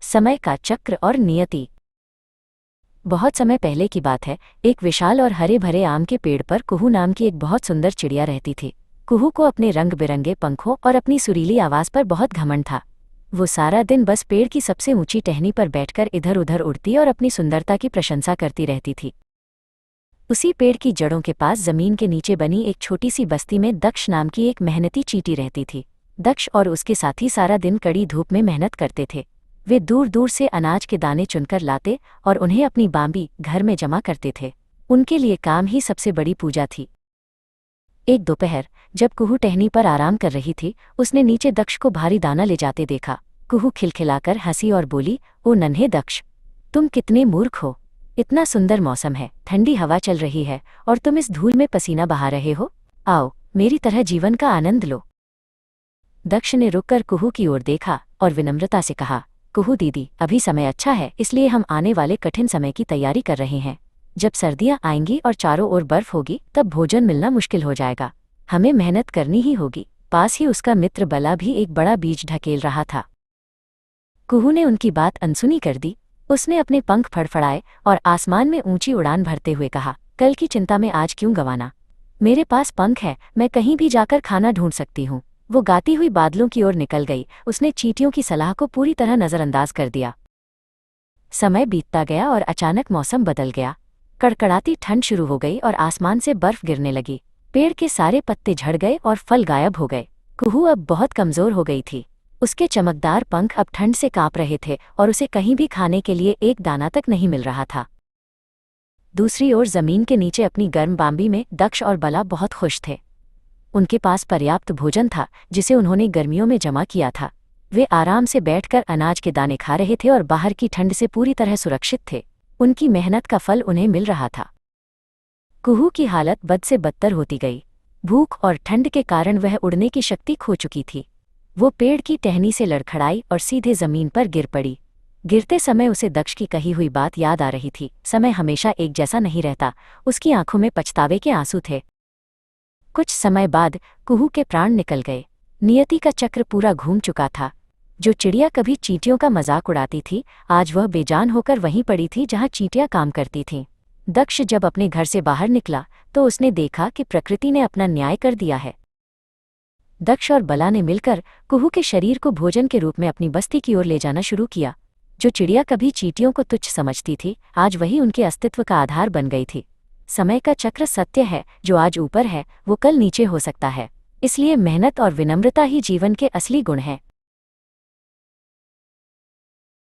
समय का चक्र और नियति। बहुत समय पहले की बात है। एक विशाल और हरे भरे आम के पेड़ पर कुहू नाम की एक बहुत सुंदर चिड़िया रहती थी। कुहू को अपने रंग बिरंगे पंखों और अपनी सुरीली आवाज पर बहुत घमंड था। वो सारा दिन बस पेड़ की सबसे ऊंची टहनी पर बैठकर इधर उधर उड़ती और अपनी सुंदरता की प्रशंसा करती रहती थी। उसी पेड़ की जड़ों के पास जमीन के नीचे बनी एक छोटी सी बस्ती में दक्ष नाम की एक मेहनती चींटी रहती थी। दक्ष और उसके साथी सारा दिन कड़ी धूप में मेहनत करते थे। वे दूर दूर से अनाज के दाने चुनकर लाते और उन्हें अपनी बांबी घर में जमा करते थे। उनके लिए काम ही सबसे बड़ी पूजा थी। एक दोपहर जब कुहू टहनी पर आराम कर रही थी, उसने नीचे दक्ष को भारी दाना ले जाते देखा। कुहू खिलखिलाकर हंसी और बोली, ओ नन्हे दक्ष, तुम कितने मूर्ख हो। इतना सुंदर मौसम है, ठंडी हवा चल रही है और तुम इस धूल में पसीना बहा रहे हो। आओ, मेरी तरह जीवन का आनंद लो। दक्ष ने रुककर कुहू की ओर देखा और विनम्रता से कहा, कुहू दीदी, अभी समय अच्छा है, इसलिए हम आने वाले कठिन समय की तैयारी कर रहे हैं। जब सर्दियां आएंगी और चारों ओर बर्फ होगी तब भोजन मिलना मुश्किल हो जाएगा। हमें मेहनत करनी ही होगी। पास ही उसका मित्र बला भी एक बड़ा बीज ढकेल रहा था। कुहू ने उनकी बात अनसुनी कर दी। उसने अपने पंख फड़फड़ाए और आसमान में ऊंची उड़ान भरते हुए कहा, कल की चिंता में आज क्यों गंवाना। मेरे पास पंख है, मैं कहीं भी जाकर खाना ढूंढ सकती हूँ। वो गाती हुई बादलों की ओर निकल गई। उसने चींटियों की सलाह को पूरी तरह नजरअंदाज कर दिया। समय बीतता गया और अचानक मौसम बदल गया। कड़कड़ाती ठंड शुरू हो गई और आसमान से बर्फ गिरने लगी। पेड़ के सारे पत्ते झड़ गए और फल गायब हो गए। कुहू अब बहुत कमजोर हो गई थी। उसके चमकदार पंख अब ठंड से कांप रहे थे और उसे कहीं भी खाने के लिए एक दाना तक नहीं मिल रहा था। दूसरी ओर जमीन के नीचे अपनी गर्म बांबी में दक्ष और बला बहुत खुश थे। उनके पास पर्याप्त भोजन था जिसे उन्होंने गर्मियों में जमा किया था। वे आराम से बैठकर अनाज के दाने खा रहे थे और बाहर की ठंड से पूरी तरह सुरक्षित थे। उनकी मेहनत का फल उन्हें मिल रहा था। कुहू की हालत बद से बदतर होती गई। भूख और ठंड के कारण वह उड़ने की शक्ति खो चुकी थी। वो पेड़ की टहनी से लड़खड़ाई और सीधे जमीन पर गिर पड़ी। गिरते समय उसे दक्ष की कही हुई बात याद आ रही थी, समय हमेशा एक जैसा नहीं रहता। उसकी आंखों में पछतावे के आंसू थे। कुछ समय बाद कुहू के प्राण निकल गए। नियति का चक्र पूरा घूम चुका था। जो चिड़िया कभी चींटियों का मजाक उड़ाती थी, आज वह बेजान होकर वहीं पड़ी थी जहां चींटियां काम करती थीं। दक्ष जब अपने घर से बाहर निकला तो उसने देखा कि प्रकृति ने अपना न्याय कर दिया है। दक्ष और बला ने मिलकर कुहू के शरीर को भोजन के रूप में अपनी बस्ती की ओर ले जाना शुरू किया। जो चिड़िया कभी चींटियों को तुच्छ समझती थी, आज वही उनके अस्तित्व का आधार बन गई थी। समय का चक्र सत्य है, जो आज ऊपर है वो कल नीचे हो सकता है। इसलिए मेहनत और विनम्रता ही जीवन के असली गुण हैं।